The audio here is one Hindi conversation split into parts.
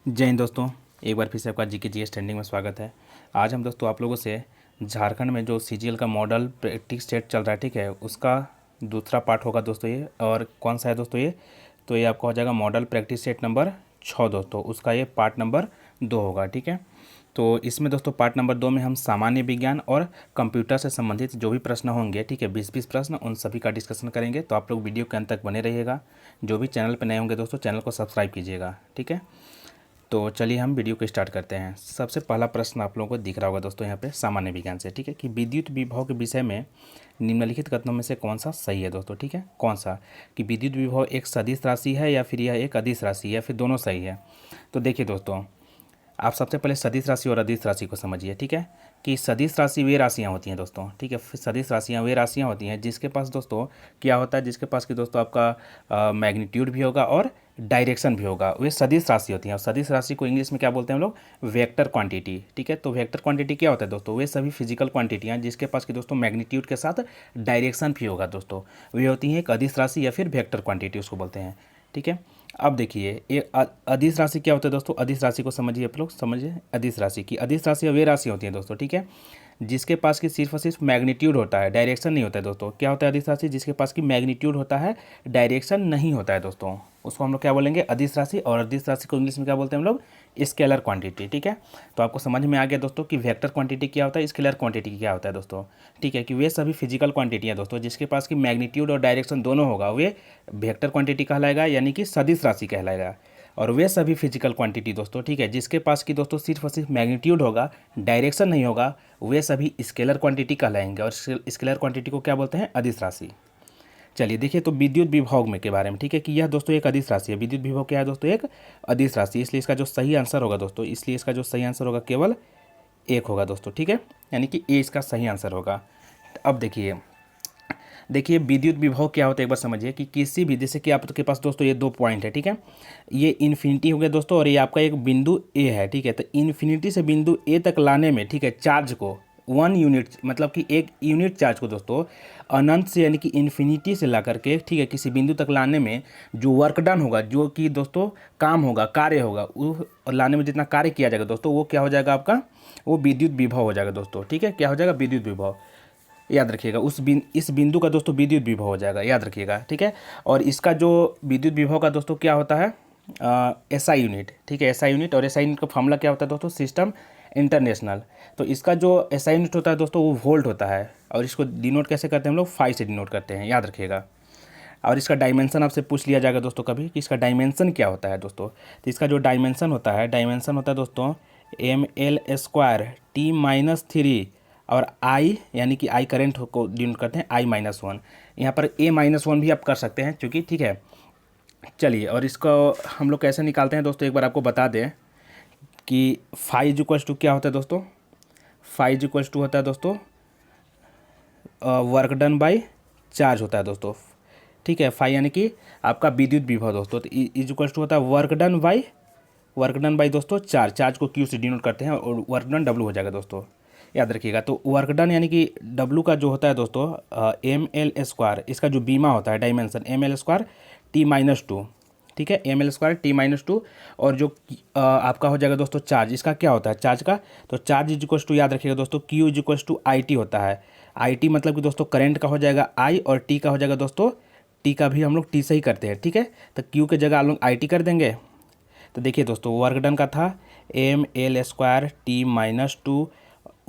जय हिंद दोस्तों। एक बार फिर से आपका जीके जीएस ट्रेंडिंग में स्वागत है। आज हम दोस्तों आप लोगों से झारखंड में जो सीजीएल का मॉडल प्रैक्टिस सेट चल रहा है, ठीक है, उसका दूसरा पार्ट होगा दोस्तों ये। और कौन सा है दोस्तों ये? तो ये आपका हो जाएगा मॉडल प्रैक्टिस सेट नंबर 6 दोस्तों, उसका ये पार्ट नंबर 2 होगा, ठीक है। तो इसमें दोस्तों पार्ट नंबर 2 में हम सामान्य विज्ञान और कंप्यूटर से संबंधित जो भी प्रश्न होंगे, ठीक है, 20-20 प्रश्न, उन सभी का डिस्कशन करेंगे। तो आप लोग वीडियो के अंत तक बने रहिएगा। जो भी चैनल पर नए होंगे दोस्तों, चैनल को सब्सक्राइब कीजिएगा, ठीक है। तो चलिए हम वीडियो को स्टार्ट करते हैं। सबसे पहला प्रश्न आप लोगों को दिख रहा होगा दोस्तों यहाँ पे सामान्य विज्ञान से, ठीक है, कि विद्युत विभव के विषय में निम्नलिखित कथनों में से कौन सा सही है दोस्तों, ठीक है। कौन सा? कि विद्युत विभव एक सदिश राशि है या फिर यह एक अदिश राशि है या फिर दोनों सही है। तो देखिए दोस्तों, आप सबसे पहले सदिश राशि और अदिश राशि को समझिए, ठीक है। कि सदिश राशि वे राशियाँ होती हैं दोस्तों, ठीक है। सदिश राशियाँ वे राशियाँ होती हैं जिसके पास दोस्तों क्या होता है, जिसके पास कि दोस्तों आपका मैग्नीट्यूड भी होगा और डायरेक्शन भी होगा, वे सदिश राशि होती हैं। और सदिश राशि को इंग्लिश में क्या बोलते हैं हम लोग? वेक्टर क्वांटिटी, ठीक है। तो वेक्टर क्वांटिटी क्या होता है दोस्तों? वे सभी फिजिकल क्वांटिटियाँ जिसके पास कि दोस्तों मैग्नीट्यूड के साथ डायरेक्शन भी होगा दोस्तों, वे होती हैं एक अदिश राशि या फिर वेक्टर क्वांटिटी उसको बोलते हैं, ठीक है। अब देखिए ये अदिश राशि क्या होता है दोस्तों? अदिश राशि को समझिए, आप लोग समझिए अदिश राशि की। अदिश राशि वे राशि होती हैं दोस्तों, ठीक है, जिसके पास की सिर्फ और सिर्फ मैग्नीट्यूड होता है, डायरेक्शन नहीं होता है दोस्तों। क्या होता है अदिश राशि? जिसके पास की मैग्नीट्यूड होता है, डायरेक्शन नहीं होता है दोस्तों, उसको हम लोग क्या बोलेंगे? अदिश राशि। और अदिश राशि को इंग्लिश में क्या बोलते हैं हम लोग? स्केलर क्वांटिटी, ठीक है। तो आपको समझ में आ गया दोस्तों कि वेक्टर क्वांटिटी क्या होता है, स्केलर क्वांटिटी क्या होता है दोस्तों, ठीक है। कि वे सभी फिजिकल क्वांटिटी हैं दोस्तों जिसके पास की मैग्नीट्यूड और डायरेक्शन दोनों होगा, वे वेक्टर क्वांटिटी कहलाएगा, यानी कि सदिश राशि कहलाएगा। और वे सभी फिजिकल क्वांटिटी दोस्तों, ठीक है, जिसके पास की दोस्तों सिर्फ और सिर्फ मैग्नीट्यूड होगा, डायरेक्शन नहीं होगा, वे सभी स्केलर क्वांटिटी कहलाएंगे। और स्केलर क्वांटिटी को क्या बोलते हैं? अदिश राशि। चलिए देखिए, तो विद्युत विभव में के बारे में, ठीक है, कि यह दोस्तों एक अदिश राशि है। विद्युत विभव क्या है दोस्तों? एक अदिश राशि। इसलिए इसका जो सही आंसर होगा दोस्तों, इसलिए इसका जो सही आंसर होगा केवल एक होगा दोस्तों, ठीक है, यानी कि ए इसका सही आंसर होगा। अब देखिए विद्युत विभव क्या होता है एक बार समझिए। कि किसी भी, जैसे कि आपके पास दोस्तों ये 2 पॉइंट है, ठीक है, ये इन्फिनिटी हो गया दोस्तों और ये आपका एक बिंदु ए है, ठीक है। तो इन्फिनिटी से बिंदु ए तक लाने में, ठीक है, चार्ज को 1 यूनिट, मतलब कि 1 यूनिट चार्ज को दोस्तों अनंत से यानी कि इन्फिनिटी से ला करके, ठीक है, किसी बिंदु तक लाने में जो वर्क डन होगा, जो कि दोस्तों काम होगा, कार्य होगा, वो लाने में जितना कार्य किया जाएगा दोस्तों, वो क्या हो जाएगा आपका? वो विद्युत विभव हो जाएगा दोस्तों, ठीक है। क्या हो जाएगा? विद्युत विभव। याद रखिएगा, इस बिंदु का दोस्तों विद्युत विभव हो जाएगा, याद रखिएगा, ठीक है। और इसका जो विद्युत विभव का दोस्तों क्या होता है? एसआई यूनिट, ठीक है, एसआई यूनिट। और एसआई यूनिट का फॉर्मूला क्या होता है दोस्तों? System international. तो इसका जो एसआई यूनिट होता है दोस्तों वो वोल्ट होता है। और इसको डिनोट कैसे करते हैं हम लोग? 5 से डिनोट करते हैं, याद रखिएगा। और इसका डायमेंशन आपसे पूछ लिया जाएगा दोस्तों कभी कि इसका डायमेंशन क्या होता है दोस्तों। तो इसका जो डायमेंशन होता है दोस्तों ml² T-3 और I, यानी कि I करंट को डिनोट करते हैं I-1। यहाँ पर A-1 भी आप कर सकते हैं चूँकि, ठीक है। चलिए, और इसको हम लोग कैसे निकालते हैं दोस्तों, एक बार आपको बता दें कि फाई इक्वल्स टू क्या होता है दोस्तों? फाई इक्वल्स टू होता है दोस्तों वर्क डन बाई चार्ज होता है दोस्तों, ठीक है। फाई यानी कि आपका विद्युत विभव दोस्तों। तो इज इक्वल्स टू होता है वर्क डन बाई दोस्तों चार्ज को क्यू से डिनोट करते हैं और वर्क डन डब्लू हो जाएगा दोस्तों, याद रखिएगा। तो वर्क डन यानी कि डब्लू का जो होता है दोस्तों ml², इसका जो बीमा होता है डायमेंशन ml² T-2, ठीक है, ml² T-2। और जो आपका हो जाएगा दोस्तों चार्ज, इसका क्या होता है चार्ज का? तो चार्ज इज इक्वल्स टू, याद रखिएगा दोस्तों, Q is equals to IT होता है। IT मतलब कि दोस्तों करंट का हो जाएगा I और T का हो जाएगा दोस्तों, T का भी हम लोग T से ही करते हैं, ठीक है। तो Q के जगह हम लोग IT कर देंगे। तो देखिए दोस्तों वर्क डन का था ml² T-2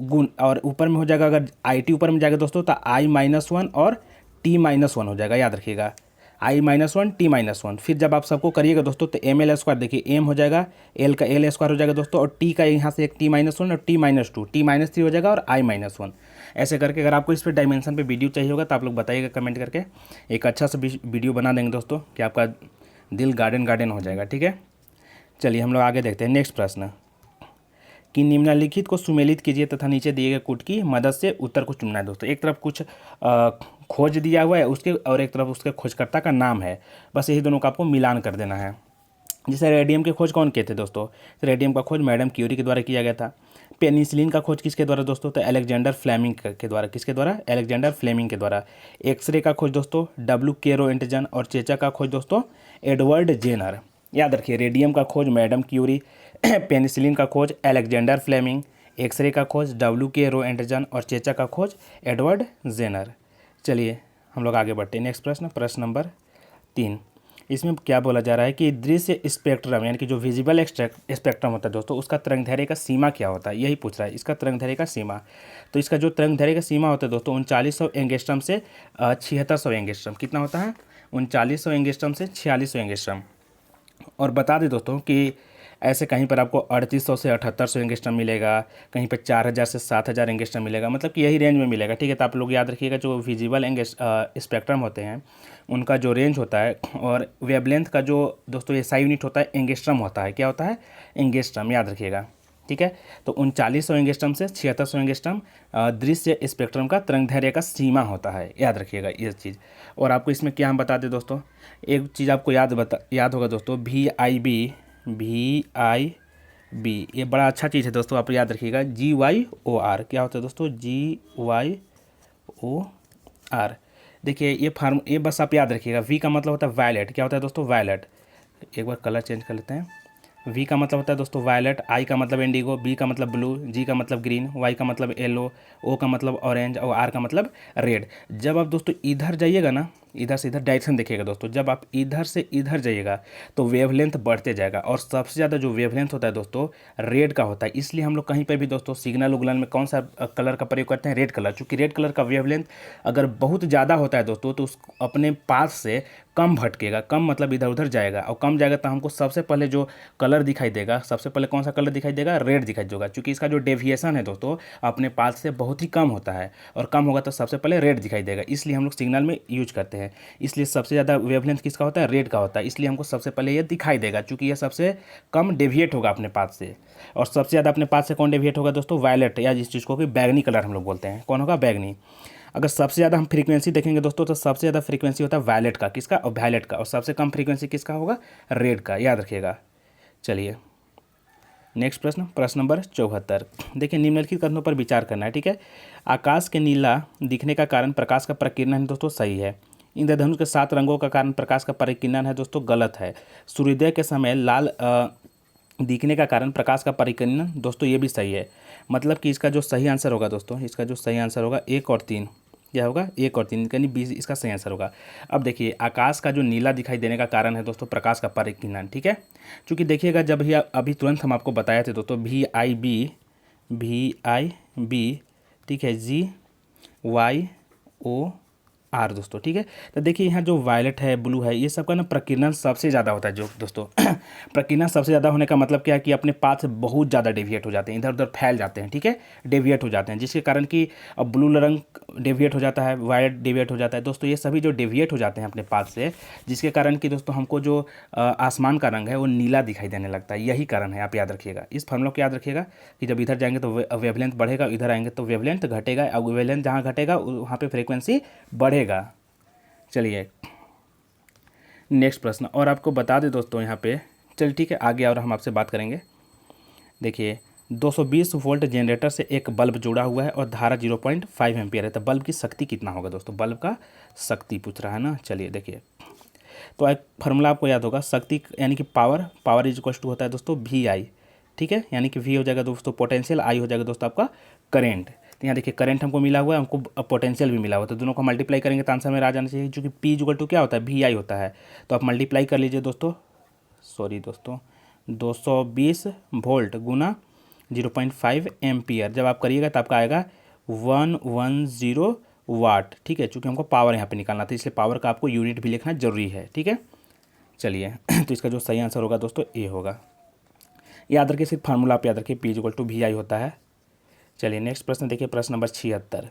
गुण, और ऊपर में हो जाएगा, अगर IT ऊपर में जाएगा दोस्तों तो I-1 और T-1 हो जाएगा, याद रखिएगा, I-1 T-1। फिर जब आप सबको करिएगा दोस्तों तो ml², देखिए m हो जाएगा, l का l² हो जाएगा दोस्तों, और t का यहाँ से एक T-1 और T-2, T-3 हो जाएगा और I-1। ऐसे करके अगर आपको इस पर डायमेंशन पे वीडियो चाहिए होगा तो आप लोग बताइएगा कमेंट करके, एक अच्छा सा वीडियो बना देंगे दोस्तों कि आपका दिल गार्डन हो जाएगा, ठीक है। चलिए हम लोग आगे देखते हैं। नेक्स्ट प्रश्न, कि निम्नलिखित को सुमेलित कीजिए तथा नीचे दिए गए कूट की मदद से उत्तर को चुनना है दोस्तों। एक तरफ कुछ खोज दिया हुआ है उसके, और एक तरफ उसके खोजकर्ता का नाम है, बस यही दोनों का आपको मिलान कर देना है। जैसे रेडियम की खोज कौन किए थे दोस्तों? तो रेडियम का खोज मैडम क्यूरी के द्वारा किया गया था। पेनिसिलिन का खोज किसके द्वारा दोस्तों? तो अलेक्जेंडर फ्लेमिंग के द्वारा। किसके द्वारा? अलेक्जेंडर फ्लेमिंग के द्वारा। एक्सरे का खोज दोस्तों W. केरो एंटजन, और चेचा का खोज दोस्तों एडवर्ड जेनर। याद रखिए, रेडियम का खोज मैडम क्यूरी, पेनिसिलिन का खोज अलेक्जेंडर फ्लेमिंग, एक्सरे का खोज WK रो एंडरसन और चेचा का खोज एडवर्ड जेनर। चलिए हम लोग आगे बढ़ते हैं। नेक्स्ट प्रश्न, प्रश्न नंबर 3। इसमें क्या बोला जा रहा है कि दृश्य स्पेक्ट्रम यानी कि जो विजिबल स्पेक्ट्रम होता है दोस्तों, उसका तरंगदैर्घ्य का सीमा क्या होता है, यही पूछ रहा है, इसका तरंगदैर्घ्य का सीमा। तो इसका जो तरंगदैर्घ्य का सीमा होता है दोस्तों 3900 एंगस्ट्रम से 7600 एंगस्ट्रम। कितना होता है? 3900 एंगस्ट्रम से 4600 एंगस्ट्रम। और बता दें दोस्तों कि ऐसे कहीं पर आपको 3800 से 7800 एंगस्ट्रम मिलेगा, कहीं पर 4000 से 7000 एंगस्ट्रम मिलेगा, मतलब कि यही रेंज में मिलेगा। ठीक है, तो आप लोग याद रखिएगा जो विजिबल स्पेक्ट्रम होते हैं उनका जो रेंज होता है, और वेवलेंथ का जो दोस्तों SI यूनिट होता है एंगस्ट्रम होता है। क्या होता है? एंगस्ट्रम, याद रखिएगा। ठीक है, तो 3900 एंगस्ट्रम से 7600 एंगस्ट्रम दृश्य स्पेक्ट्रम का तरंगदैर्घ्य का सीमा होता है, याद रखिएगा ये चीज़। और आपको इसमें क्या हम बता दें दोस्तों, एक चीज़ आपको याद होगा दोस्तों, VIB, ये बड़ा अच्छा चीज़ है दोस्तों, आप याद रखिएगा। GYOR क्या होता है दोस्तों? GYOR। देखिए ये बस आप याद रखिएगा। V का मतलब होता है वायलेट। क्या होता है दोस्तों? वायलेट। एक बार कलर चेंज कर लेते हैं। V का मतलब होता है दोस्तों वायलेट, I का मतलब इंडिगो, B का मतलब ब्लू, G का मतलब ग्रीन, Y का मतलब येलो, O का मतलब ऑरेंज और R का मतलब रेड। जब आप दोस्तों इधर जाइएगा ना, इधर से इधर डायरेक्शन देखिएगा दोस्तों, जब आप इधर से इधर जाइएगा तो वेवलेंथ बढ़ते जाएगा, और सबसे ज़्यादा जो वेवलेंथ होता है दोस्तों रेड का होता है। इसलिए हम लोग कहीं पर भी दोस्तों सिग्नल उगनल में कौन सा कलर का प्रयोग करते हैं? Red colour. चूँकि रेड कलर का वेवलेंथ अगर बहुत ज़्यादा होता है दोस्तों तो उस अपने पाथ से कम भटकेगा, कम मतलब इधर उधर जाएगा, और कम जाएगा तो हमको सबसे पहले जो कलर दिखाई देगा, सबसे पहले कौन सा कलर दिखाई देगा? रेड दिखाई देगा। क्योंकि इसका जो डेविएशन है दोस्तों अपने पाथ से बहुत ही कम होता है, और कम होगा तो सबसे पहले रेड दिखाई देगा। इसलिए हम लोग सिग्नल में यूज करते हैं। इसलिए सबसे ज़्यादा वेवलेंथ किसका होता है? रेड का होता है। इसलिए हमको सबसे पहले ये दिखाई देगा, चूँकि ये सबसे कम डेविएट होगा अपने पाथ से। और सबसे ज़्यादा अपने पाथ से कौन डेविएट होगा दोस्तों? वायलेट, या जिस चीज़ को कि बैगनी कलर हम लोग बोलते हैं। कौन होगा? बैगनी। अगर सबसे ज़्यादा हम फ्रीक्वेंसी देखेंगे दोस्तों तो सबसे ज़्यादा फ्रीक्वेंसी होता है वायलेट का, किसका? और वायलेट का। और सबसे कम फ्रीक्वेंसी किसका होगा? रेड का, याद रखिएगा। चलिए नेक्स्ट प्रश्न, प्रश्न नंबर 74। देखिए निम्नलिखित कथनों पर विचार करना है। ठीक है, आकाश के नीला दिखने का कारण प्रकाश का परिकिरण है दोस्तों, सही है। इंद्रधनुष के 7 रंगों का कारण प्रकाश का परिकिरण है दोस्तों, गलत है। सूर्योदय के समय लाल दिखने का कारण प्रकाश का परिकिरण दोस्तों, ये भी सही है। मतलब कि इसका जो सही आंसर होगा दोस्तों, इसका जो सही आंसर होगा 1 और 3। क्या होगा? 1 और 3 यानी 20 इसका सही आंसर होगा। अब देखिए आकाश का जो नीला दिखाई देने का कारण है दोस्तों प्रकाश का परिकिरण। ठीक है, क्योंकि देखिएगा जब ही अभी तुरंत हम आपको बताए थे दोस्तों VIB, ठीक है, GYOR दोस्तों। ठीक है, तो देखिए यहाँ जो वायलेट है, ब्लू है, ये सब का ना प्रकीर्णन सबसे ज़्यादा होता है जो दोस्तों प्रकीर्णन सबसे ज़्यादा होने का मतलब क्या है कि अपने पाथ से बहुत ज़्यादा डेविएट हो जाते हैं, इधर उधर फैल जाते हैं। ठीक है, डेविएट हो जाते हैं, जिसके कारण कि अब ब्लू रंग डेविएट हो जाता है, वायलेट डेविएट हो जाता है दोस्तों। ये सभी जो डेविएट हो जाते हैं अपने पाथ से, जिसके कारण कि दोस्तों हमको जो आसमान का रंग है वो नीला दिखाई देने लगता है। यही कारण है, आप याद रखिएगा। इस फॉर्मूला को याद रखिएगा कि जब इधर जाएंगे तो वेवलेंथ बढ़ेगा, इधर आएंगे तो वेवलेंथ घटेगा, और वेवलेंथ जहाँ घटेगा वहाँ पे फ्रीक्वेंसी बढ़ेगा। चलिए नेक्स्ट प्रश्न, और आपको बता दें दोस्तों यहाँ पे, चलिए ठीक है आगे और हम आपसे बात करेंगे। देखिए 220 वोल्ट जनरेटर से एक बल्ब जुड़ा हुआ है और धारा 0.5 एम्पियर है, तो बल्ब की शक्ति कितना होगा दोस्तों? बल्ब का शक्ति पूछ रहा है ना। चलिए देखिए, तो एक फार्मूला आपको याद होगा, शक्ति यानी कि पावर इज इक्वल टू होता है दोस्तों VI। ठीक है, यानी कि V हो जाएगा दोस्तों पोटेंशियल, I हो जाएगा दोस्तों आपका करेंट। तो यहाँ देखिए करंट हमको मिला हुआ है, हमको पोटेंशियल भी मिला हुआ है, तो दोनों को मल्टीप्लाई करेंगे तो आंसर में आ जाना चाहिए, क्योंकि P इक्वल टू क्या होता है? VI होता है। तो आप मल्टीप्लाई कर लीजिए दोस्तों, 220 वोल्ट गुना 0.5 एम्पियर। जब आप करिएगा तो आपका आएगा 110 वाट। ठीक है, चूँकि हमको पावर यहाँ पे निकालना था, इसलिए पावर का आपको यूनिट भी लिखना जरूरी है। ठीक है, चलिए तो इसका जो सही आंसर होगा दोस्तों ए होगा। याद रखिए, सिर्फ फार्मूला आप याद रखिए, P इक्वल टू VI होता है। चलिए नेक्स्ट प्रश्न देखिए, प्रश्न नंबर 76।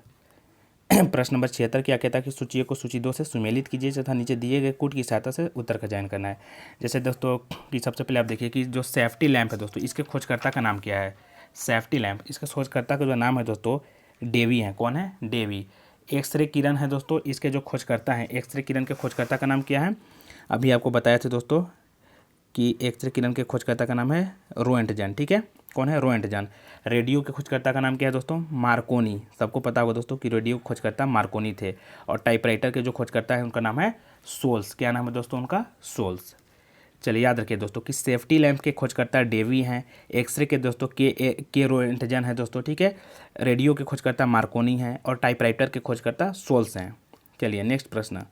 प्रश्न नंबर 76 क्या कहता है कि सूची को सूची 2 से सुमेलित कीजिए तथा नीचे दिए गए कूट की सहायता से उत्तर का चयन करना है। जैसे दोस्तों कि सबसे पहले आप देखिए कि जो सेफ्टी लैंप है दोस्तों, इसके खोजकर्ता का नाम क्या है? Safety lamp. इसके खोजकर्ता का जो नाम है दोस्तों डेवी है। कौन है? डेवी। एक्सरे किरण है दोस्तों, इसके जो खोजकर्ता हैं, एक्सरे किरण के खोजकर्ता का नाम क्या है? अभी आपको बताया था दोस्तों कि एक्सरे किरण के खोजकर्ता का नाम है रोएंटजन। ठीक है, कौन है? रोएंटजन। रेडियो के खोजकर्ता का नाम क्या है दोस्तों? मार्कोनी। सबको पता होगा दोस्तों कि रेडियो के खोजकर्ता मार्कोनी थे। और टाइपराइटर के जो खोजकर्ता है उनका नाम है सोल्स। क्या नाम है दोस्तों उनका? सोल्स। चलिए याद रखिए दोस्तों कि सेफ्टी लैंप के खोजकर्ता डेवी हैं, एक्सरे के दोस्तों के रोएंटजन है दोस्तों, ठीक है, रेडियो के खोजकर्ता मार्कोनी हैं और टाइपराइटर के खोजकर्ता सोल्स हैं। चलिए नेक्स्ट प्रश्न,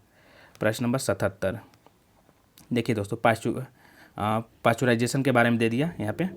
प्रश्न नंबर 77। देखिए दोस्तों पास्चुराइजेशन के बारे में दे दिया यहाँ पे।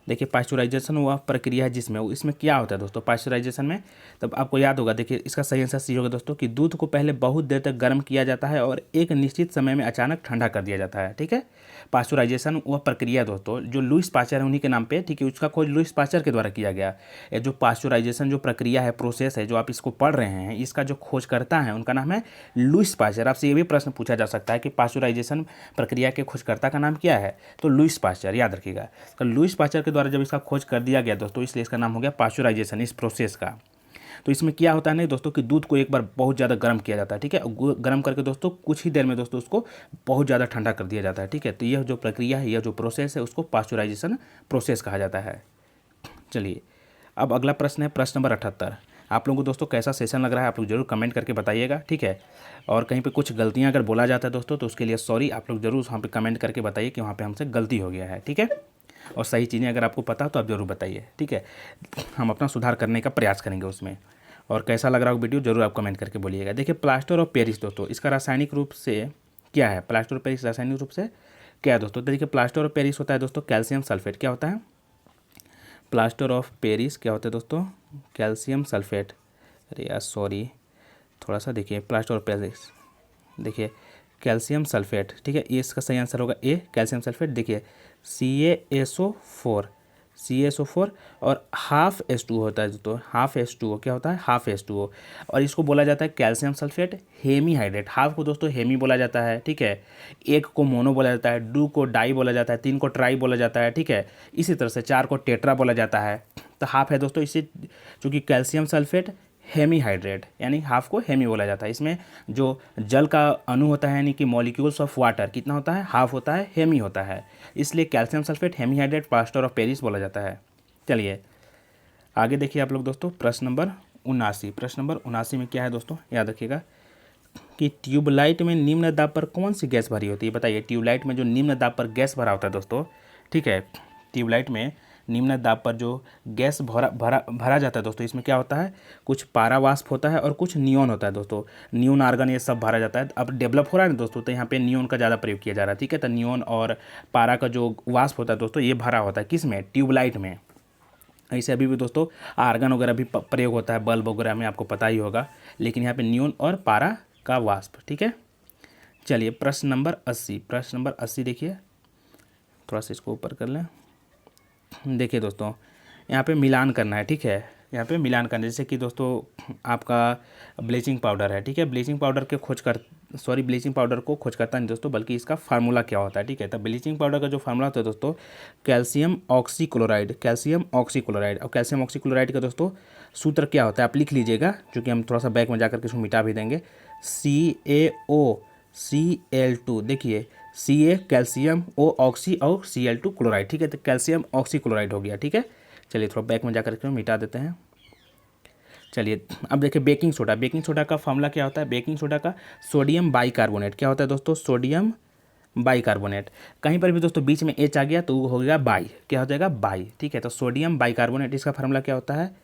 देखिए पास्चुराइजेशन वह प्रक्रिया है जिसमें इसमें क्या होता है दोस्तों पास्चुराइजेशन में, तब आपको याद होगा। देखिए इसका सही आंसर सी होगा दोस्तों कि दूध को पहले बहुत देर तक गर्म किया जाता है और एक निश्चित समय में अचानक ठंडा कर दिया जाता है, ठीक है। पास्चुराइजेशन वह प्रक्रिया दोस्तों जो लुईस पास्चर है उन्हीं के नाम पे, ठीक है, उसका खोज लुईस पास्चर के द्वारा किया गया। ये जो पास्चुराइजेशन जो प्रक्रिया है, प्रोसेस है, जो आप इसको पढ़ रहे हैं, इसका जो खोज करता है उनका नाम है लुईस पास्चर। आपसे ये भी प्रश्न पूछा जा सकता है कि पास्चुराइजेशन प्रक्रिया के खोजकर्ता का नाम क्या है, तो लुईस पास्चर, याद रखिएगा। तो लुईस पास्चर के द्वारा जब इसका खोज कर दिया गया दोस्तों, इसलिए इसका नाम हो गया पास्चुराइजेशन, इस प्रोसेस का। तो इसमें क्या होता है नहीं दोस्तों कि दूध को एक बार बहुत ज़्यादा गर्म किया जाता है, ठीक है, गर्म करके दोस्तों कुछ ही देर में दोस्तों उसको बहुत ज़्यादा ठंडा कर दिया जाता है, ठीक है। तो यह जो प्रक्रिया है, यह जो प्रोसेस है, उसको पास्चुराइजेशन प्रोसेस कहा जाता है। चलिए अब अगला प्रश्न है प्रश्न नंबर 78। आप लोगों को दोस्तों कैसा सेशन लग रहा है आप लोग जरूर कमेंट करके बताइएगा, ठीक है। और कहीं पे कुछ गलतियां अगर बोला जाता है दोस्तों तो उसके लिए सॉरी, आप लोग जरूर वहाँ पे कमेंट करके बताइए कि वहाँ पे हमसे गलती हो गया है, ठीक है। और सही चीज़ें अगर आपको पता हो तो आप ज़रूर बताइए, ठीक है। हम अपना सुधार करने का प्रयास करेंगे उसमें। और कैसा लग रहा हो वीडियो जरूर आप कमेंट करके बोलिएगा। देखिए प्लास्टर ऑफ पेरिस दोस्तों, इसका रासायनिक रूप से क्या है, प्लास्टर ऑफ पेरिस रासायनिक रूप से क्या है दोस्तों। देखिए प्लास्टर ऑफ पेरिस होता है दोस्तों कैल्शियम सल्फेट। क्या होता है प्लास्टर ऑफ पेरिस, क्या होता है दोस्तों, कैल्शियम सल्फेट। अरे यार सॉरी, थोड़ा सा देखिए प्लास्टर ऑफ पेरिस, देखिए कैल्शियम सल्फेट, ठीक है, ये इसका सही आंसर होगा ए, कैल्शियम सल्फेट। देखिए CaSO4 और हाफ H2O होता है दोस्तों, हाफ H2O क्या होता है, हाफ H2O। और इसको बोला जाता है कैल्शियम सल्फेट हेमीहाइड्रेट। हाफ को दोस्तों हेमी बोला जाता है, ठीक है, एक को मोनो बोला जाता है, दो को डाई बोला जाता है, तीन को ट्राई बोला जाता है, ठीक है, इसी तरह से चार को टेट्रा बोला जाता है। तो हाफ है दोस्तों, इसी चूँकि कैल्शियम सल्फेट हेमीहाइड्रेट यानी हाफ को हेमी बोला जाता है। इसमें जो जल का अणु होता है यानी कि मॉलिक्यूल्स ऑफ वाटर कितना होता है, हाफ होता है, हेमी होता है, इसलिए calcium sulphate hemihydrate plaster of Paris बोला जाता है। चलिए आगे देखिए आप लोग दोस्तों प्रश्न नंबर 79। प्रश्न नंबर 79 में क्या है दोस्तों, याद रखिएगा कि ट्यूबलाइट में निम्न दाब पर कौन सी गैस भरी होती है। बताइए ट्यूबलाइट में जो निम्न दाब पर गैस भरा होता है दोस्तों, ठीक है, ट्यूबलाइट में निम्न दाब पर जो गैस भरा जाता है दोस्तों, इसमें क्या होता है, कुछ पारा वाष्प होता है और कुछ नियोन होता है दोस्तों, नियोन आर्गन ये सब भरा जाता है। अब डेवलप हो रहा है ना दोस्तों, तो यहाँ पे नियोन का ज़्यादा प्रयोग किया जा रहा है, ठीक है। तो नियोन और पारा का जो वाष्प होता है दोस्तों, ये भरा होता है किस में, ट्यूबलाइट में। ऐसे अभी भी दोस्तों आर्गन वगैरह भी प्रयोग होता है, बल्ब वगैरह में, आपको पता ही होगा, लेकिन यहाँ पे नियोन और पारा का वाष्प, ठीक है। चलिए प्रश्न नंबर 80। प्रश्न नंबर 80 देखिए, थोड़ा सा इसको ऊपर कर लें। देखिए दोस्तों यहाँ पे मिलान करना है, ठीक है, यहाँ पे मिलान करना है। जैसे कि दोस्तों आपका ब्लीचिंग पाउडर है, ठीक है, ब्लीचिंग पाउडर ब्लीचिंग पाउडर को खोज करता नहीं दोस्तों, बल्कि इसका फार्मूला क्या होता है, ठीक है। तो ब्लीचिंग पाउडर का जो फार्मूला होता है दोस्तों कैल्शियम ऑक्सीक्लोराइड। और कैल्शियम ऑक्सीक्लोराइड का दोस्तों सूत्र क्या होता है, आप लिख लीजिएगा, क्योंकि हम थोड़ा सा बैक में जाकर के इसको मिटा भी देंगे। CaOCl2, देखिए Ca कैल्शियम, O ऑक्सी और Cl2 क्लोराइड, ठीक है, तो कैल्शियम ऑक्सीक्लोराइड हो गया, ठीक है। चलिए थोड़ा बैक में जाकर के मिटा देते हैं। चलिए अब देखिए बेकिंग सोडा का फार्मूला क्या होता है, बेकिंग सोडा का सोडियम बाइकार्बोनेट। क्या होता है दोस्तों, सोडियम बाइकार्बोनेट। कहीं पर भी दोस्तों बीच में H आ गया तो वो हो गया बाई, क्या हो जाएगा, बाई, ठीक है। तो सोडियम बाइकार्बोनेट, इसका फार्मूला क्या होता है,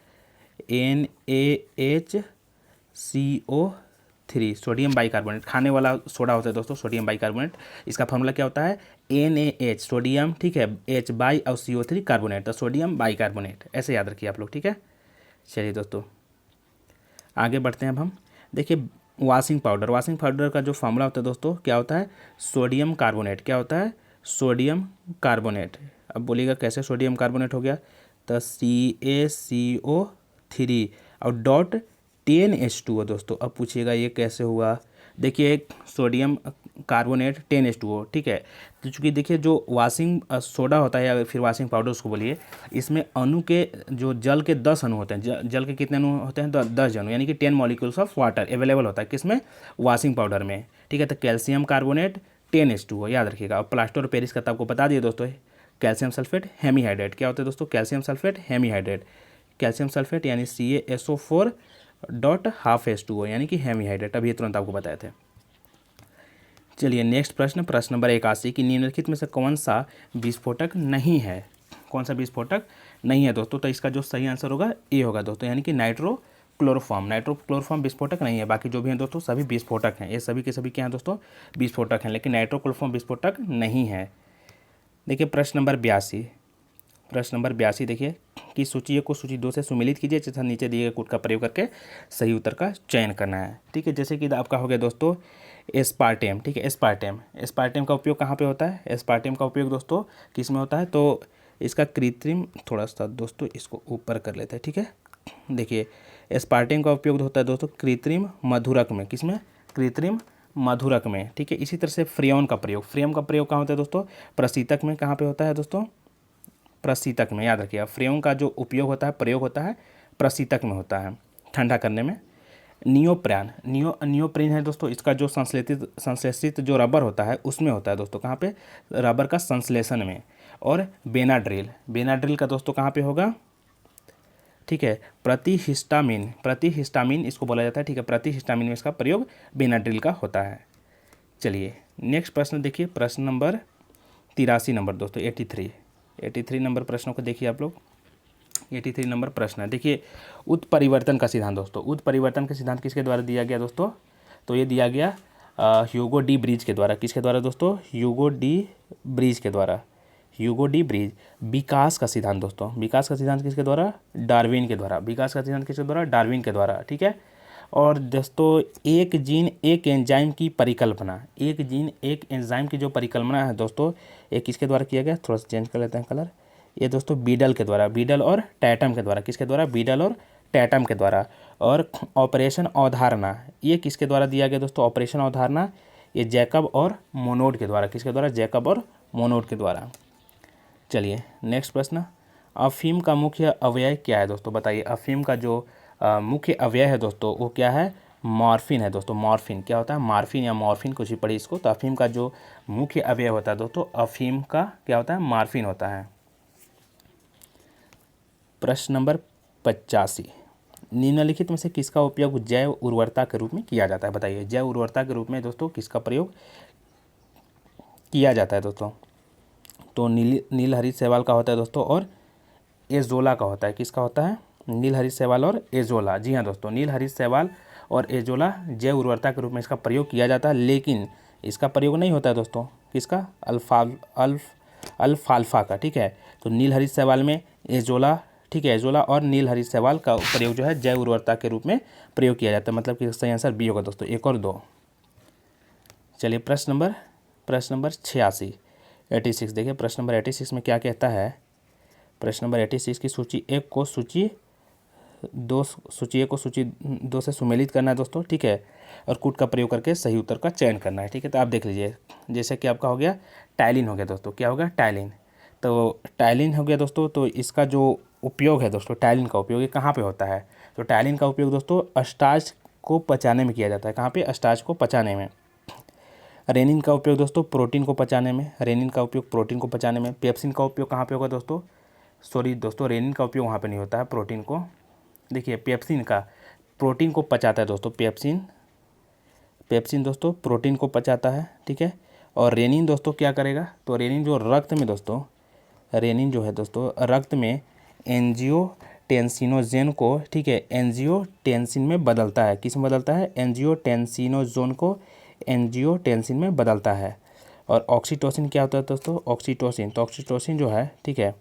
NaHCO3, सोडियम बाइकार्बोनेट, खाने वाला सोडा होता है दोस्तों सोडियम बाइकार्बोनेट। इसका फार्मूला क्या होता है, NaH सोडियम, ठीक है, H बाई और CO3 कार्बोनेट, तो सोडियम बाइकार्बोनेट, ऐसे याद रखिए आप लोग, ठीक है। चलिए दोस्तों आगे बढ़ते हैं अब हम। देखिए वॉशिंग पाउडर का जो फार्मूला होता है दोस्तों क्या होता है, सोडियम कार्बोनेट। क्या होता है, सोडियम कार्बोनेट। अब बोलिएगा कैसे सोडियम कार्बोनेट हो गया, तो CaCO3 और डॉट 10H2O दोस्तों। अब पूछिएगा ये कैसे हुआ, देखिए सोडियम कार्बोनेट 10H2O, ठीक है। तो चूँकि देखिए जो वॉशिंग सोडा होता है या फिर वॉशिंग पाउडर उसको बोलिए, इसमें अणु के जो जल के 10 अणु होते हैं, जल के कितने अणु होते हैं, 10 अणु, यानी कि 10 मॉलिक्यूल्स ऑफ वाटर अवेलेबल होता है किसमें, वॉशिंग पाउडर में, ठीक है। तो कैल्शियम कार्बोनेट 10H2O याद रखिएगा। और प्लास्टर ऑफ पेरिस का तो आपको बता दिए दोस्तों, कैल्शियम सल्फेट हेमीहाइड्रेट। क्या होता है दोस्तों, calcium sulphate hemihydrate, calcium sulphate यानी CaSO4 डॉट हाफ H2O यानी कि हेमीहाइड्रेट। अभी ये तुरंत आपको बताए थे। चलिए नेक्स्ट प्रश्न, प्रश्न नंबर 81 कि निम्नलिखित में से कौन सा विस्फोटक नहीं है, कौन सा विस्फोटक नहीं है दोस्तों। तो इसका जो सही आंसर होगा ए होगा दोस्तों, यानी कि नाइट्रोक्लोरोफॉर्म। नाइट्रोक्लोरोफॉर्म विस्फोटक नहीं है, बाकी जो भी हैं दोस्तों सभी विस्फोटक हैं, ये सभी के सभी क्या हैं दोस्तों, विस्फोटक हैं, लेकिन नाइट्रोक्लोरोफॉर्म विस्फोटक नहीं है। देखिए प्रश्न नंबर 82, प्रश्न नंबर 82 देखिए कि सूची 1 को सूची 2 से सुमेलित कीजिए तथा नीचे दिए गए कोड का प्रयोग करके सही उत्तर का चयन करना है। ठीक है, जैसे कि आपका हो गया दोस्तों एस्पार्टेम। ठीक है, एस्पार्टेम, एस्पार्टेम का उपयोग कहाँ पे होता है, एस्पार्टेम का उपयोग दोस्तों किस में होता है, तो इसका कृत्रिम, थोड़ा सा दोस्तों इसको ऊपर कर लेते हैं। ठीक है, देखिए एस्पार्टेम का उपयोग होता है दोस्तों कृत्रिम मधुरक में, किस में, कृत्रिम मधुरक में। ठीक है, इसी तरह से फ्रेयॉन का प्रयोग, फ्रेयॉन का प्रयोग कहाँ होता है दोस्तों, प्रशीतक में। कहाँ पे होता है दोस्तों, प्रशीतक में, याद रखिएगा फ्रेयॉन का जो उपयोग होता है, प्रयोग होता है प्रशीतक में होता है, ठंडा करने में। नियोप्रान, नियोप्रीन है दोस्तों, इसका जो संश्लेषित जो रबर होता है उसमें होता है दोस्तों, कहाँ पे, रबर का संश्लेषण में। और बेनाड्रिल, बेनाड्रिल का दोस्तों कहाँ पे होगा, ठीक है, प्रतिहिस्टामिन, प्रतिहिस्टामिन इसको बोला जाता है। ठीक है, प्रतिहिस्टामिन में इसका प्रयोग बेनाड्रिल का होता है। चलिए नेक्स्ट प्रश्न देखिए, प्रश्न नंबर 83 नंबर दोस्तों, 83 नंबर प्रश्नों को देखिए आप लोग। 83 नंबर प्रश्न है, देखिए उत्परिवर्तन का सिद्धांत दोस्तों, उत्परिवर्तन का सिद्धांत किसके द्वारा दिया गया दोस्तों, तो ये दिया गया ह्यूगो डी ब्रीज के द्वारा। किसके द्वारा दोस्तों, ह्यूगो डी ब्रीज के द्वारा, ह्यूगो डी ब्रीज। विकास का सिद्धांत दोस्तों, विकास का सिद्धांत किसके द्वारा, डार्विन के द्वारा। विकास का सिद्धांत किसके द्वारा, डार्विन के द्वारा। ठीक है, और दोस्तों एक जीन एक एंजाइम की परिकल्पना, एक जीन एक एंजाइम की जो परिकल्पना है दोस्तों, ये किसके द्वारा किया गया, थोड़ा सा चेंज कर लेते हैं कलर, ये दोस्तों बीडल के द्वारा, बीडल और टैटम के द्वारा। किसके द्वारा, बीडल और टैटम के द्वारा। और ऑपरेशन अवधारणा, ये किसके द्वारा दिया गया दोस्तों, ऑपरेशन अवधारणा, ये जैकब और मोनोड के द्वारा। किसके द्वारा, जैकब और मोनोड के द्वारा। चलिए नेक्स्ट प्रश्न, अफीम का मुख्य अवयव क्या है दोस्तों, बताइए। अफीम का जो मुख्य अवयव है दोस्तों वो क्या है, मॉर्फिन है दोस्तों। मॉर्फिन क्या होता है, मॉर्फिन या मॉर्फिन कुछ भी पढ़ी इसको। तो अफीम का जो मुख्य अवयव होता है दोस्तों, अफीम का क्या होता है, मॉर्फिन होता है। प्रश्न नंबर 85, निम्नलिखित में से किसका उपयोग जैव उर्वरता के रूप में किया जाता है, बताइए। जैव उर्वरता के रूप में दोस्तों किसका प्रयोग किया जाता है दोस्तों, तो नीलहरित शैवाल का होता है दोस्तों, और एजोला का होता है। किसका होता है, नीलहरित शैवाल और एजोला। जी हाँ दोस्तों, नीलहरित शैवाल और एजोला जैव उर्वरता के रूप में इसका प्रयोग किया जाता है, लेकिन इसका प्रयोग नहीं होता है दोस्तों किसका, अल्फाल्फा का। ठीक है, तो नीलहरित शैवाल में एजोला, ठीक है, एजोला और नीलहरित शैवाल का प्रयोग जो है जैव उर्वरता के रूप में प्रयोग किया जाता है, मतलब कि सही आंसर बी होगा दोस्तों, 1 और 2। चलिए प्रश्न नंबर 86 देखिए, प्रश्न नंबर 86 में क्या कहता है। प्रश्न नंबर 86 की सूची 1 को सूची 2 से सुमेलित करना है दोस्तों। ठीक है, और कूट का प्रयोग करके सही उत्तर का चयन करना है। ठीक है, तो आप देख लीजिए, जैसे कि आपका हो गया टाइलिन हो गया दोस्तों, क्या होगा, टाइलिन। तो टाइलिन हो गया दोस्तों, तो इसका जो उपयोग है दोस्तों, टाइलिन का उपयोग ये कहाँ पे होता है, तो टाइलिन का उपयोग दोस्तों स्टार्च को पचाने में किया जाता है। कहाँ पे, स्टार्च को पचाने में। रेनिन का उपयोग दोस्तों प्रोटीन को पचाने में, रेनिन का उपयोग प्रोटीन को पचाने में। पेप्सिन का उपयोग कहाँ पे होगा दोस्तों, सॉरी दोस्तों, रेनिन का उपयोग वहाँ पे नहीं होता है, प्रोटीन को। देखिए पेप्सिन का प्रोटीन को पचाता है दोस्तों, पेप्सिन दोस्तों प्रोटीन को पचाता है। ठीक है, और रेनिन दोस्तों क्या करेगा, तो रेनिन जो रक्त में दोस्तों, रेनिन जो है दोस्तों रक्त में एंजियोटेंसिनोजेन को, ठीक है, एंजियोटेंसिन में बदलता है। किस में बदलता है, एंजियोटेंसिनोजोन को एंजियोटेंसिन में बदलता है। और ऑक्सीटोसिन क्या होता है दोस्तों, ऑक्सीटोसिन, तो ऑक्सीटोसिन जो है, ठीक है,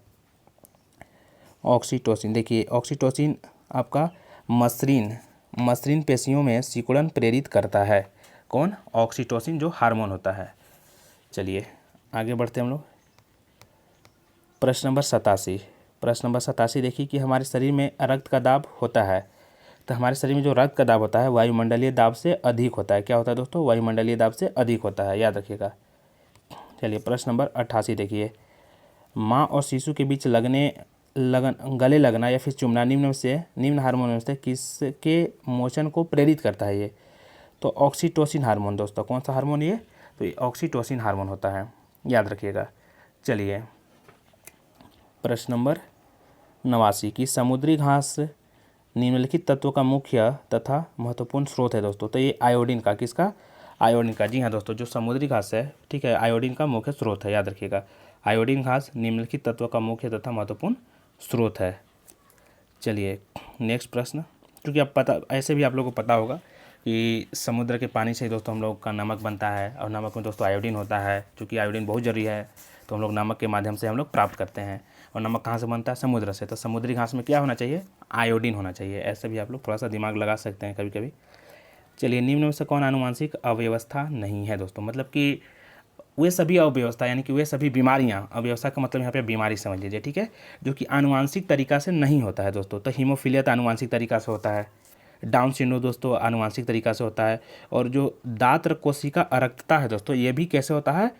ऑक्सीटोसिन, देखिए ऑक्सीटोसिन आपका मसृण पेशियों में सिकुड़न प्रेरित करता है। कौन, ऑक्सीटोसिन जो हार्मोन होता है। चलिए आगे बढ़ते हैं हम लोग। प्रश्न नंबर 87 देखिए कि हमारे शरीर में रक्त का दाब होता है, तो हमारे शरीर में जो रक्त का दाब होता है वायुमंडलीय दाब से अधिक होता है। क्या होता है दोस्तों, वायुमंडलीय दाब से अधिक होता है, याद रखिएगा। चलिए प्रश्न नंबर 88 देखिए, माँ और शिशु के बीच गले लगना या फिर चुमना निम्न हार्मोन में से किसके मोचन को प्रेरित करता है, ये तो ऑक्सीटोसिन हार्मोन दोस्तों। कौन सा हार्मोन ये, तो ये ऑक्सीटोसिन हार्मोन होता है, याद रखिएगा। चलिए प्रश्न नंबर 89 की समुद्री घास निम्नलिखित तत्वों का मुख्य तथा महत्वपूर्ण स्रोत है दोस्तों, तो ये आयोडीन का, किसका, आयोडीन का, जी हाँ दोस्तों, जो समुद्री घास है, ठीक है, आयोडीन का मुख्य स्रोत है, याद रखिएगा। आयोडीन घास निम्नलिखित तत्व का मुख्य तथा महत्वपूर्ण स्रोत है। चलिए नेक्स्ट प्रश्न, क्योंकि अब पता, ऐसे भी आप लोगों को पता होगा कि समुद्र के पानी से ही दोस्तों हम लोग का नमक बनता है, और नमक में दोस्तों आयोडीन होता है। क्योंकि आयोडीन बहुत जरूरी है, तो हम लोग नमक के माध्यम से हम लोग प्राप्त करते हैं। और नमक कहाँ से बनता है? समुद्र से। तो समुद्री घास में क्या होना चाहिए? आयोडीन होना चाहिए। ऐसे भी आप लोग थोड़ा सा दिमाग लगा सकते हैं कभी कभी। चलिए, निम्न में से कौन आनुवांशिक अव्यवस्था नहीं है दोस्तों? मतलब कि वे सभी अव्यवस्था, यानी कि वे सभी बीमारियां, अव्यवस्था का मतलब यहाँ पे बीमारी समझ लीजिए, ठीक है, जो कि आनुवांशिक तरीका से नहीं होता है दोस्तों। तो हीमोफीलिया तो आनुवांशिक तरीका से होता है, डाउन सिंड्रोम दोस्तों आनुवांशिक तरीका से होता है, और जो दात्र कोशिका अरक्तता है दोस्तों, ये भी कैसे होता है?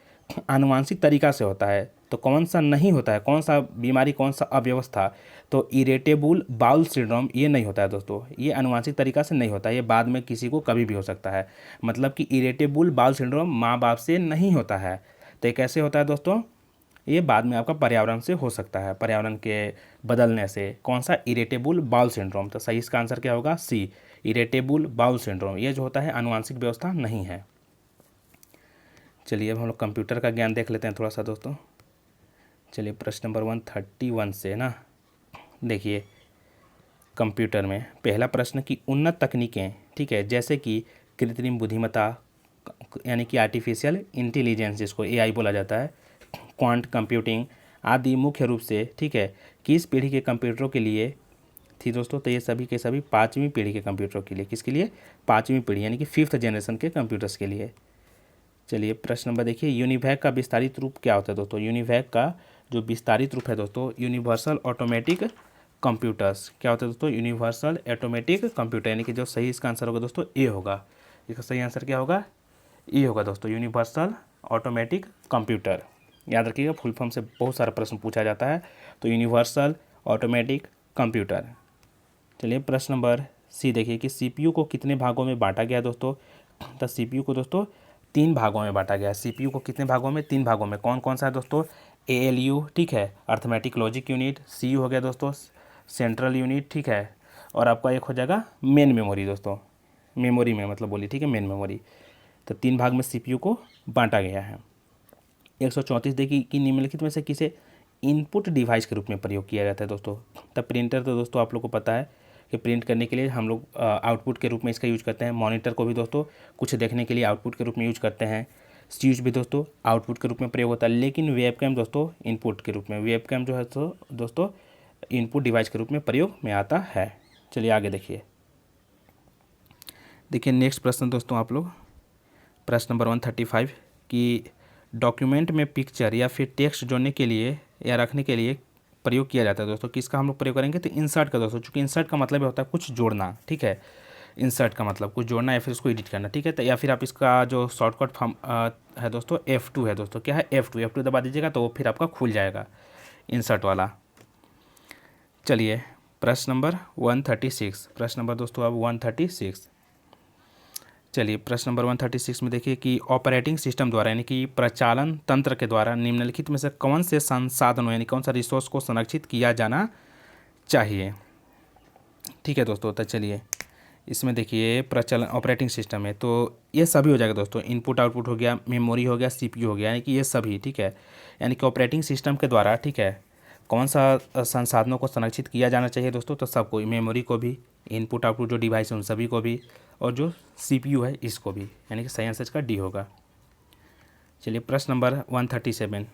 आनुवांशिक तरीका से होता है। तो कौन सा नहीं होता है, कौन सा बीमारी, कौन सा अव्यवस्था? तो इरिटेबल बाउल सिंड्रोम ये नहीं होता है दोस्तों, ये आनुवांशिक तरीका से नहीं होता है, ये बाद में किसी को कभी भी हो सकता है। मतलब कि इरिटेबल बाउल सिंड्रोम माँ बाप से नहीं होता है। तो ये कैसे होता है दोस्तों? ये बाद में आपका पर्यावरण से हो सकता है, पर्यावरण के बदलने से। कौन सा? Irritable bowel syndrome. तो सही इसका आंसर क्या होगा? सी, इरिटेबल बाउल सिंड्रोम। ये जो होता है आनुवांशिक व्यवस्था नहीं है। चलिए अब हम लोग कंप्यूटर का ज्ञान देख लेते हैं थोड़ा सा दोस्तों। चलिए प्रश्न नंबर 131 से ना, देखिए कंप्यूटर में पहला प्रश्न की उन्नत तकनीकें, ठीक है, जैसे कि कृत्रिम बुद्धिमत्ता, यानी कि आर्टिफिशियल इंटेलिजेंस जिसको एआई बोला जाता है, क्वांट कंप्यूटिंग आदि मुख्य रूप से, ठीक है, किस पीढ़ी के कंप्यूटरों के लिए थी दोस्तों? तो ये सभी के सभी पाँचवीं पीढ़ी के कंप्यूटरों के लिए। किसके लिए? पाँचवीं पीढ़ी, यानी कि 5th जनरेशन के कंप्यूटर्स के लिए। चलिए प्रश्न नंबर देखिए, यूनिवैक का विस्तारित रूप क्या होता है दोस्तों? यूनिवैक का जो विस्तारित रूप है दोस्तों, यूनिवर्सल ऑटोमेटिक कंप्यूटर्स। क्या होता है दोस्तों? यूनिवर्सल ऑटोमेटिक कंप्यूटर, यानी कि जो सही इसका आंसर होगा दोस्तों ए होगा। इसका सही आंसर क्या होगा? ए होगा दोस्तों, यूनिवर्सल ऑटोमेटिक कंप्यूटर। याद रखिएगा, फुल फॉर्म से बहुत सारा प्रश्न पूछा जाता है, तो यूनिवर्सल ऑटोमेटिक कंप्यूटर। चलिए प्रश्न नंबर सी देखिए कि सीपीयू को कितने भागों में बांटा गया दोस्तों? तो सीपीयू को दोस्तों 3 भागों में बांटा गया है। सीपीयू को कितने भागों में? 3 भागों में। कौन कौन सा है दोस्तों? एएलयू, ठीक है, अर्थमेटिक लॉजिक यूनिट। सीयू हो गया दोस्तों सेंट्रल यूनिट, ठीक है, और आपका एक हो जाएगा मेन मेमोरी दोस्तों, मेमोरी में मतलब बोली, ठीक है, मेन मेमोरी। तो 3 भाग में सीपीयू को बांटा गया है। 134 देखिए कि निम्नलिखित में से किसे इनपुट डिवाइस के रूप में प्रयोग किया जाता है दोस्तों? तब प्रिंटर तो दोस्तों आप लोग को पता है कि प्रिंट करने के लिए हम लोग आउटपुट के रूप में इसका यूज करते हैं। मॉनिटर को भी दोस्तों कुछ देखने के लिए आउटपुट के रूप में यूज करते हैं। स्विच भी दोस्तों आउटपुट के रूप में प्रयोग होता है। लेकिन वेबकैम दोस्तों इनपुट के रूप में, वेबकैम जो है तो दोस्तों इनपुट डिवाइस के रूप में प्रयोग में आता है। चलिए आगे देखिए, नेक्स्ट प्रश्न दोस्तों आप लोग, प्रश्न नंबर 135 कि डॉक्यूमेंट में पिक्चर या फिर टेक्स्ट जोड़ने के लिए या रखने के लिए प्रयोग किया जाता है दोस्तों। किसका हम लोग प्रयोग करेंगे? तो इंसर्ट का दोस्तों, चूँकि इंसर्ट का मतलब होता है कुछ जोड़ना, ठीक है, इंसर्ट का मतलब कुछ जोड़ना या फिर उसको एडिट करना, ठीक है। तो या फिर आप इसका जो शॉर्टकट फॉर्म है दोस्तों F2 है दोस्तों। क्या है? F2 दबा दीजिएगा तो फिर आपका खुल जाएगा इंसर्ट वाला। चलिए प्रश्न नंबर 136, प्रश्न नंबर दोस्तों अब 136। चलिए प्रश्न नंबर 136 में देखिए कि ऑपरेटिंग सिस्टम द्वारा, यानी कि प्रचालन तंत्र के द्वारा निम्नलिखित में से कौन से संसाधनों, यानी कौन सा रिसोर्स को संरक्षित किया जाना चाहिए? ठीक है दोस्तों, तो चलिए इसमें देखिए प्रचलन ऑपरेटिंग सिस्टम है, तो ये सभी हो जाएगा दोस्तों। इनपुट आउटपुट हो गया, मेमोरी हो गया, सीपीयू हो गया, यानी कि ये सभी, ठीक है, यानी कि ऑपरेटिंग सिस्टम के द्वारा, ठीक है, कौन सा संसाधनों को संरक्षित किया जाना चाहिए दोस्तों? तो सबको, मेमोरी को भी, इनपुट आउटपुट जो डिवाइस है उन सभी को भी, और जो सीपीयू है इसको भी, यानी कि सही आंसर का डी होगा। चलिए प्रश्न नंबर 137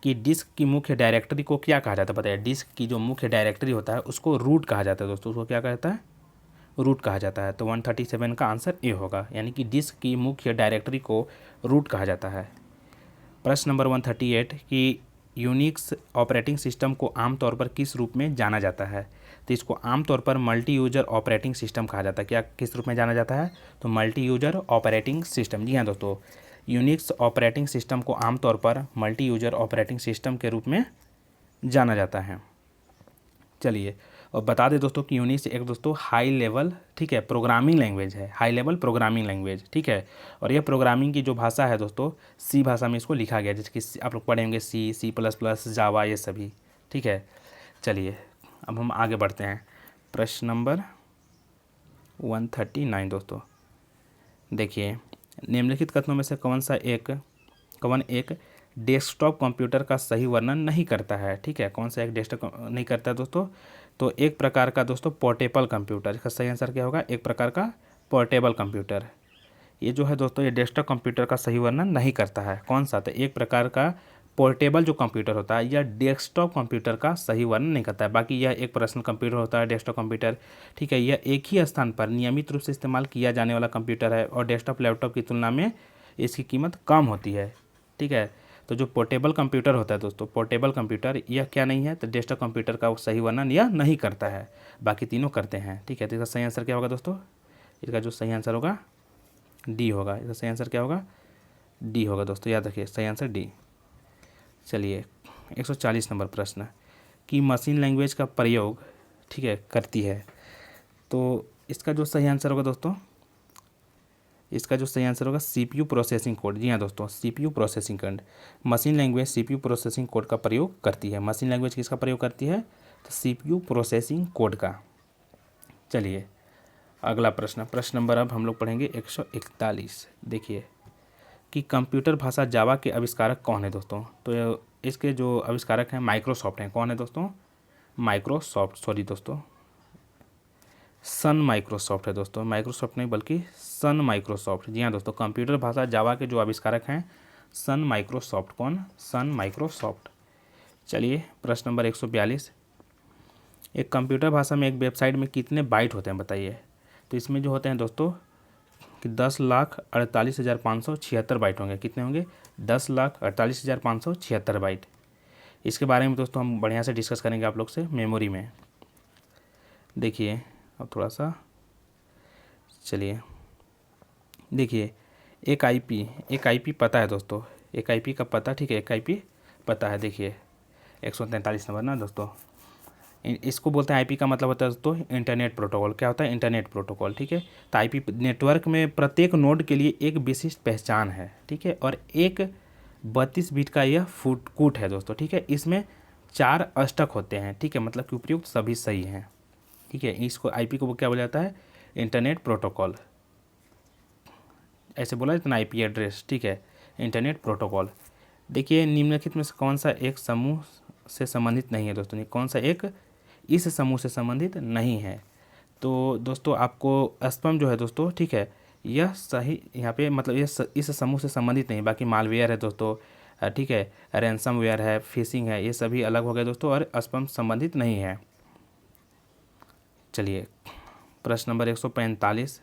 कि डिस्क की मुख्य डायरेक्टरी को क्या कहा जाता है? बताइए, डिस्क की जो मुख्य डायरेक्टरी होता है उसको रूट कहा जाता है दोस्तों। उसको क्या कहता है? रूट कहा जाता है। तो 137 का आंसर ए होगा, यानी कि डिस्क की मुख्य डायरेक्टरी को रूट कहा जाता है। प्रश्न नंबर 138 कि यूनिक्स ऑपरेटिंग सिस्टम को आमतौर पर किस रूप में जाना जाता है? तो इसको आमतौर पर मल्टी यूजर ऑपरेटिंग सिस्टम कहा जाता है। क्या किस रूप में जाना जाता है? तो मल्टी यूजर ऑपरेटिंग सिस्टम। जी हाँ दोस्तों, यूनिक्स ऑपरेटिंग सिस्टम को आमतौर पर मल्टी यूजर ऑपरेटिंग सिस्टम के रूप में जाना जाता है। चलिए, और बता दें दोस्तों कि यूनिक्स एक दोस्तों हाई लेवल, ठीक है, प्रोग्रामिंग लैंग्वेज है, हाई लेवल प्रोग्रामिंग लैंग्वेज, ठीक है, और यह प्रोग्रामिंग की जो भाषा है दोस्तों सी भाषा में इसको लिखा गया, जैसे कि आप लोग पढ़ेंगे C++, जावा, ये सभी, ठीक है। चलिए अब हम आगे बढ़ते हैं, प्रश्न नंबर 139 दोस्तों। देखिए निम्नलिखित कथनों में से कौन एक डेस्कटॉप कंप्यूटर का सही वर्णन नहीं करता है? ठीक है, कौन सा एक डेस्कटॉप नहीं करता है दोस्तों? तो एक प्रकार का दोस्तों पोर्टेबल कंप्यूटर, इसका सही आंसर क्या होगा? एक प्रकार का पोर्टेबल कंप्यूटर। ये जो है दोस्तों, ये डेस्कटॉप कंप्यूटर का सही वर्णन नहीं करता है। कौन सा? तो एक प्रकार का पोर्टेबल जो कंप्यूटर होता है, यह डेस्कटॉप कंप्यूटर का सही वर्णन नहीं करता है। बाकी यह एक पर्सनल कंप्यूटर होता है डेस्कटॉप कंप्यूटर, ठीक है। यह एक ही स्थान पर नियमित रूप से इस्तेमाल किया जाने वाला कंप्यूटर है और डेस्कटॉप लैपटॉप की तुलना में इसकी कीमत कम होती है, ठीक है। तो जो पोर्टेबल कंप्यूटर होता है दोस्तों, पोर्टेबल कंप्यूटर यह क्या नहीं है? तो डेस्कटॉप कंप्यूटर का सही वर्णन यह नहीं करता है, बाकी तीनों करते हैं, ठीक है। तो इसका सही आंसर क्या होगा दोस्तों? इसका जो सही आंसर होगा डी होगा। इसका सही आंसर क्या होगा? डी होगा दोस्तों, याद रखिए, सही आंसर डी। चलिए 140 नंबर प्रश्न कि मशीन लैंग्वेज का प्रयोग, ठीक है, करती है। तो इसका जो सही आंसर होगा दोस्तों, इसका जो सही आंसर होगा सीपीयू प्रोसेसिंग कोड। जी हाँ दोस्तों, CPU processing code. Machine language CPU processing code का प्रयोग करती है। मशीन लैंग्वेज किसका प्रयोग करती है? तो सीपीयू प्रोसेसिंग कोड का। चलिए अगला प्रश्न नंबर अब हम लोग पढ़ेंगे 141। देखिए कि कंप्यूटर भाषा जावा के आविष्कारक कौन है दोस्तों? तो इसके जो आविष्कारक हैं माइक्रोसॉफ्ट हैं। कौन है दोस्तों? माइक्रोसॉफ्ट, सॉरी दोस्तों, सन माइक्रोसॉफ्ट है दोस्तों, माइक्रोसॉफ्ट नहीं बल्कि सन माइक्रोसॉफ्ट। जी हाँ दोस्तों, कंप्यूटर भाषा जावा के जो आविष्कारक हैं सन माइक्रोसॉफ्ट। कौन? सन माइक्रोसॉफ्ट। चलिए प्रश्न नंबर 142, एक कंप्यूटर भाषा में एक वेबसाइट में कितने बाइट होते हैं बताइए? तो इसमें जो होते हैं दोस्तों कि 10,48,576 बाइट होंगे। कितने होंगे? 10,48,576 बाइट। इसके बारे में दोस्तों हम बढ़िया से डिस्कस करेंगे आप लोग से मेमोरी में। देखिए अब थोड़ा सा, चलिए देखिए एक आईपी पता है दोस्तों, एक आईपी का पता, ठीक है, एक आईपी पता है। देखिए 143 नंबर ना दोस्तों, इसको बोलते हैं आईपी का मतलब होता है दोस्तों इंटरनेट प्रोटोकॉल। क्या होता है? इंटरनेट प्रोटोकॉल, ठीक है। तो आईपी नेटवर्क में प्रत्येक नोड के लिए एक विशिष्ट पहचान है, ठीक है, और एक 32 बिट का यह कूट है दोस्तों, ठीक है। इसमें 4 अष्टक होते हैं, ठीक है, मतलब कि उपयुक्त सभी सही हैं, ठीक है। इसको आईपी को क्या बोला जाता है? Internet protocol. ऐसे बोला जाता है ना आईपी एड्रेस, ठीक है, इंटरनेट प्रोटोकॉल। देखिए निम्नलिखित में से कौन सा एक समूह से संबंधित नहीं है दोस्तों? कौन सा एक इस समूह से संबंधित नहीं है? तो दोस्तों आपको स्पैम जो है दोस्तों, ठीक है, यह सही यहाँ पे मतलब ये इस समूह से संबंधित नहीं। बाकी मालवेयर है दोस्तों, ठीक है, रैंसमवेयर है, फिशिंग है, ये सभी अलग हो गए दोस्तों और स्पैम संबंधित नहीं है। चलिए प्रश्न नंबर 145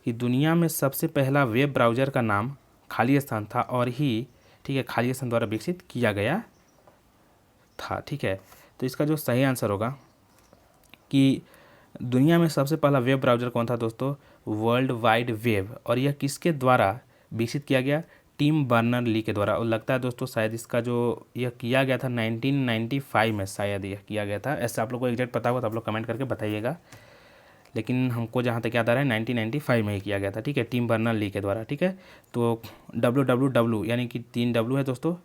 कि दुनिया में सबसे पहला वेब ब्राउज़र का नाम खाली स्थान था और ही, ठीक है, खाली स्थान द्वारा विकसित किया गया था, ठीक है। तो इसका जो सही आंसर होगा कि दुनिया में सबसे पहला वेब ब्राउज़र कौन था दोस्तों? World wide web. और यह किसके द्वारा विकसित किया गया? टिम बर्नर ली के द्वारा। और लगता है दोस्तों शायद इसका जो यह किया गया था 1995 में शायद यह किया गया था। ऐसा आप लोग को एग्जैक्ट पता होगा तो आप लोग कमेंट करके बताइएगा, लेकिन हमको जहाँ तक याद आ रहा है 1995 में ही किया गया था, ठीक है, टिम बर्नर ली के द्वारा, ठीक है। तो www यानी कि 3W है दोस्तों,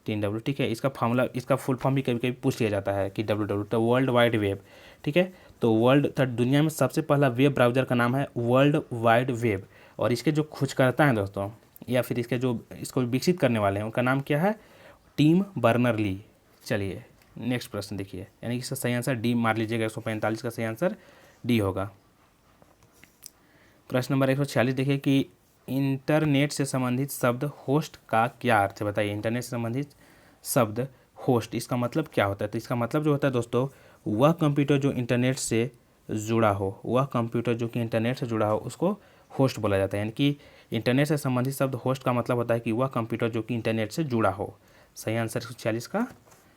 3W, ठीक है। इसका फॉर्मूला, इसका फुल फॉर्म भी कभी कभी पूछ लिया जाता है कि www, तो वर्ल्ड वाइड वेब, ठीक है। तो दुनिया में सबसे पहला वेब ब्राउज़र का नाम है वर्ल्ड वाइड वेब। और इसके जो खोजकर्ता हैं दोस्तों, या फिर इसके जो इसको विकसित करने वाले हैं, उनका नाम क्या है? Tim Berners Lee. चलिए नेक्स्ट प्रश्न देखिए, यानी कि इसका सही आंसर डी मार लीजिएगा। 145 का सही आंसर डी होगा। प्रश्न नंबर 146 देखिए कि इंटरनेट से संबंधित शब्द होस्ट का क्या अर्थ है बताइए? इंटरनेट से संबंधित शब्द होस्ट, इसका मतलब क्या होता है? तो इसका मतलब जो होता है दोस्तों, वह कंप्यूटर जो इंटरनेट से जुड़ा हो, वह कंप्यूटर जो कि इंटरनेट से जुड़ा हो, उसको होस्ट बोला जाता है। यानी कि इंटरनेट से संबंधित शब्द होस्ट का मतलब होता है कि वह कंप्यूटर जो कि इंटरनेट से जुड़ा हो। सही आंसर 146 का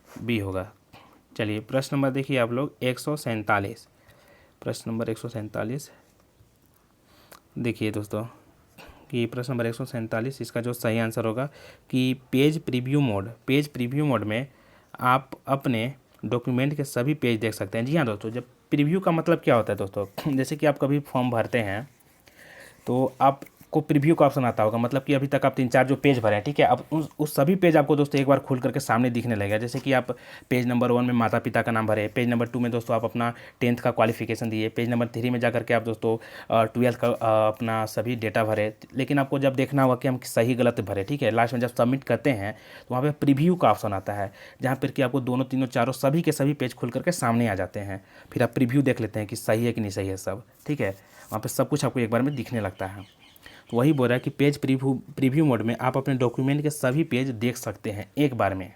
बी होगा। चलिए प्रश्न नंबर देखिए आप लोग 147, प्रश्न नंबर 147 देखिए दोस्तों कि प्रश्न नंबर 147 इसका जो सही आंसर होगा कि पेज प्रीव्यू मोड में आप अपने डॉक्यूमेंट के सभी पेज देख सकते हैं। जी हाँ दोस्तों, जब प्रीव्यू का मतलब क्या होता है दोस्तों, जैसे कि आप कभी फॉर्म भरते हैं तो आप आपको प्रीव्यू का ऑप्शन आता होगा, मतलब कि अभी तक आप 3-4 जो पेज भरे हैं, ठीक है, अब उस सभी पेज आपको दोस्तों एक बार खोल करके सामने दिखने लगेगा। जैसे कि आप पेज नंबर 1 में माता पिता का नाम भरे, पेज नंबर 2 में दोस्तों आप अपना 10th का क्वालिफिकेशन दिए, पेज नंबर 3 में जा करके आप दोस्तों 12th का अपना सभी डेटा भरे। लेकिन आपको जब देखना होगा कि हम सही गलत भरे, ठीक है, लास्ट में जब सबमिट करते हैं तो वहाँ पे प्रीव्यू का ऑप्शन आता है, जहाँ पर कि आपको दोनों तीनों चारों सभी के सभी पेज खुल करके सामने आ जाते हैं। फिर आप प्रीव्यू देख लेते हैं कि सही है कि नहीं सही है सब, ठीक है। वहाँ पे सब कुछ आपको एक बार में दिखने लगता है। तो वही बोल रहा है कि पेज प्रीव्यू मोड में आप अपने डॉक्यूमेंट के सभी पेज देख सकते हैं एक बार में।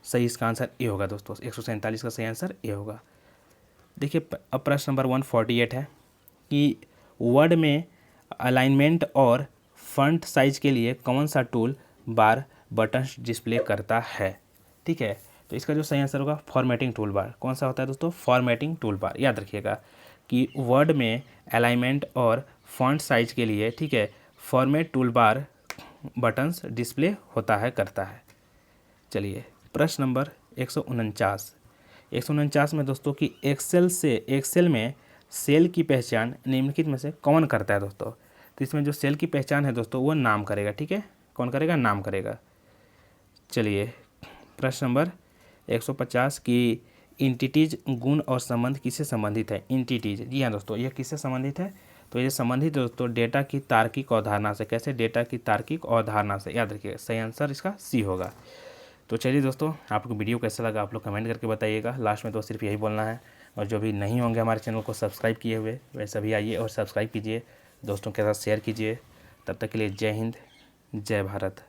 सही इसका आंसर ए होगा दोस्तों, 147 का सही आंसर ए होगा। देखिए अब प्रश्न नंबर 148 है कि वर्ड में अलाइनमेंट और फॉन्ट साइज के लिए कौन सा टूल बार बटन्स डिस्प्ले करता है, ठीक है। तो इसका जो सही आंसर होगा फॉर्मेटिंग टूल बार। कौन सा होता है दोस्तों? Formatting tool bar. याद रखिएगा कि वर्ड में अलाइनमेंट और फॉन्ट साइज के लिए, ठीक है, format tool bar buttons display होता है, करता है। चलिए प्रश्न नंबर 149 में दोस्तों कि एक्सेल में सेल की पहचान निम्नलिखित में से कौन करता है दोस्तों? तो इसमें जो सेल की पहचान है दोस्तों वो नाम करेगा, ठीक है। कौन करेगा? नाम करेगा। चलिए प्रश्न नंबर 150 की इंटिटीज गुण और संबंध किससे संबंधित है? इंटिटीज, जी हाँ दोस्तों, ये किससे संबंधित है? तो ये संबंधित है दोस्तों डेटा की तार्किक अवधारणा से। कैसे? डेटा की तार्किक अवधारणा से। याद रखिए सही आंसर इसका सी होगा। तो चलिए दोस्तों, आप लोग वीडियो कैसा लगा आप लोग कमेंट करके बताइएगा। लास्ट में तो सिर्फ यही बोलना है, और जो भी नहीं होंगे हमारे चैनल को सब्सक्राइब किए हुए, वैसे भी आइए और सब्सक्राइब कीजिए, दोस्तों के साथ शेयर कीजिए। तब तक के लिए जय हिंद, जय भारत।